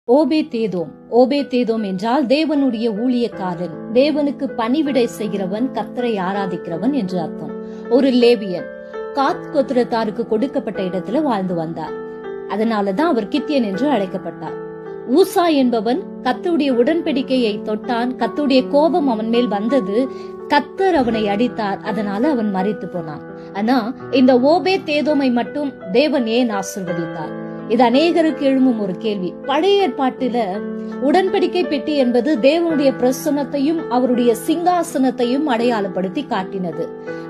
ஓபேதேதோம். ஓபேதேதோம் என்றால் தேவனுடைய ஊழியக்காரன், தேவனுக்கு பணிவிடை செய்கிறவன், கர்த்தரை ஆராதிக்கிறவன் என்று அர்த்தம். ஒரு லேவியன் காத் கோத்திரத்தாருக்கு கொடுக்கப்பட்ட இடத்துல வாழ்ந்து வந்தார். அதனாலதான் அவர் கித்தியன் என்று அழைக்கப்பட்டார். ஊசா என்பவன் கர்த்தருடைய உடன்படிக்கையை தொட்டான். கர்த்தருடைய கோபம் அவன் மேல் வந்தது. கர்த்தர் அவனை அடித்தார். அதனால அவன் மரித்து போனான். ஆனா இந்த ஓபேதேதோமை மட்டும் தேவன் ஏன் ஆசீர்வதித்தார்? இது அநேகருக்கு எழும்பும் ஒரு கேள்வி. பழைய ஏற்பாட்டில உடன்படிக்கை பெட்டி என்பது தேவனுடைய பிரசன்னத்தையும் அவருடைய சிங்காசனத்தையும் அடையாளப்படுத்தி காட்டினது.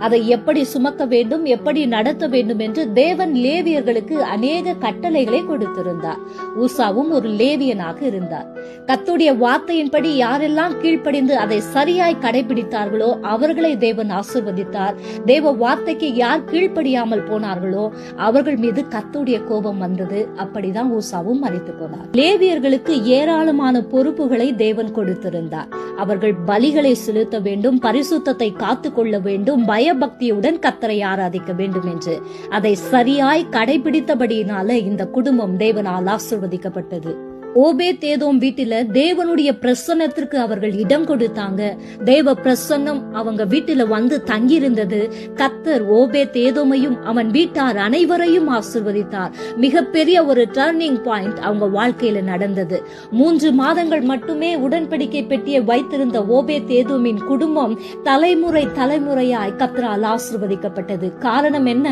அதை எப்படி சுமக்க வேண்டும், எப்படி நடத்த வேண்டும் என்று தேவன் லேவியர்களுக்கு அநேக கட்டளைகளை கொடுத்திருந்தார். ஊசாவும் ஒரு லேவியனாக இருந்தார். கர்த்தருடைய வார்த்தையின்படி யாரெல்லாம் கீழ்ப்படிந்து அதை சரியாய் கடைபிடித்தார்களோ அவர்களை தேவன் ஆசீர்வதித்தார். தேவ வார்த்தைக்கு யார் கீழ்ப்படியாமல் போனார்களோ அவர்கள் மீது கர்த்தருடைய கோபம் வந்தது. அப்படிதான் ஊசாவும் மரித்து போனார். லேவியர்களுக்கு ஏராளமான பொறுப்புகளை தேவன் கொடுத்திருந்தார். அவர்கள் பலிகளை செலுத்த வேண்டும், பரிசுத்தத்தை காத்து கொள்ள வேண்டும், பயபக்தியுடன் கர்த்தரை ஆராதிக்க வேண்டும் என்று அதை சரியாய் கடைபிடித்தபடியினால இந்த குடும்பம் தேவனால் ஆசீர்வதிக்கப்பட்டது. ஓபேதேதோம் வீட்டில தேவனுடைய பிரசன்னத்திற்கு அவர்கள் இடம் கொடுத்தாங்க. தேவ பிரசன்னம் அவங்க வீட்டில வந்து தங்கியிருந்தது. கர்த்தர் ஓபேதேதோமையும் அவன் வீட்டார் அனைவரையும் ஆசீர்வதித்தார். மிகப்பெரிய ஒரு டர்னிங் பாயிண்ட் அவங்க வாழ்க்கையில நடந்தது. 3 மாதங்கள் மட்டுமே உடன்படிக்கை பெட்டியை வைத்திருந்த ஓபேதேதோமின் குடும்பம் தலைமுறை தலைமுறையாய் கர்த்தரால் ஆசீர்வதிக்கப்பட்டது. காரணம் என்ன?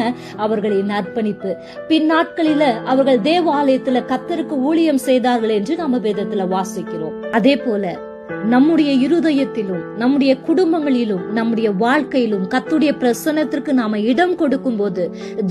அவர்களின் அர்ப்பணிப்பு. பின்னாட்களில அவர்கள் தேவாலயத்துல கர்த்தருக்கு ஊழியம் செய்தார்கள் என்று நம்ம வேதத்துல வாசிக்கிறோம். அதே போல நம்முடைய இருதயத்திலும் நம்முடைய குடும்பங்களிலும் நம்முடைய வாழ்க்கையிலும் கர்த்தருடைய பிரசன்னத்திற்கு நாம இடம் கொடுக்கும் போது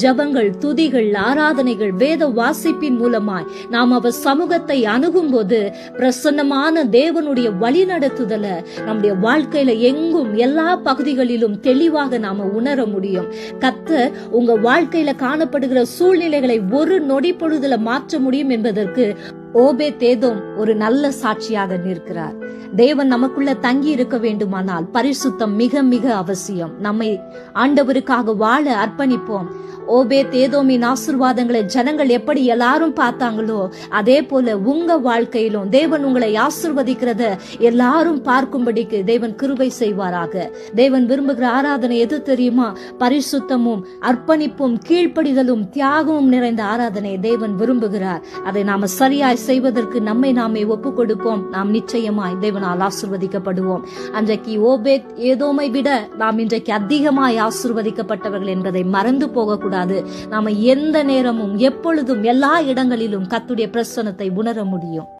ஜபங்கள், துதிகள், ஆராதனைகள், வேத வாசிப்பின் மூலமாய் நாம் அவர் சமூகத்தை அணுகும் போது பிரசன்னமான தேவனுடைய வழி நடத்துதல நம்முடைய வாழ்க்கையில எங்கும் எல்லா பகுதிகளிலும் தெளிவாக நாம உணர முடியும். கர்த்தர் உங்க வாழ்க்கையில காணப்படுகிற சூழ்நிலைகளை ஒரு நொடி பொழுதுல மாற்ற முடியும் என்பதற்கு ஓபேதேதோம் ஒரு நல்ல சாட்சியாக நிற்கிறார். தேவன் நமக்குள்ள தங்கி இருக்க வேண்டுமானால் பரிசுத்தம் மிக மிக அவசியம். நம்மை ஆண்டவருக்காக வாழ அர்ப்பணிப்போம். ஓபேதேதோமின் ஆசீர்வாதங்களை ஜனங்கள் எப்படி எல்லாரும் பார்த்தாங்களோ அதே போல உங்க வாழ்க்கையிலும் தேவன் உங்களை ஆசீர்வதிக்கிறத எல்லாரும் பார்க்கும்படிக்கு தேவன் கிருபை செய்வாராக. தேவன் விரும்புகிற ஆராதனை எது தெரியுமா? பரிசுத்தமும் அர்ப்பணிப்பும் கீழ்ப்படிதலும் தியாகமும் நிறைந்த ஆராதனை தேவன் விரும்புகிறார். அதை நாம சரியாய் செய்வதற்கு நம்மை நாமே ஒப்பு கொடுப்போம். நாம் நிச்சயமாய் தேவனால் ஆசீர்வதிக்கப்படுவோம். அன்றைக்கு ஓபேதேதோமை விட நாம் இன்றைக்கு அதிகமாய் ஆசீர்வதிக்கப்பட்டவர்கள் என்பதை மறந்து போகக்கூடாது. நாம எந்த நேரமும் எப்பொழுதும் எல்லா இடங்களிலும் கர்த்தருடைய பிரசன்னத்தை உணர முடியும்.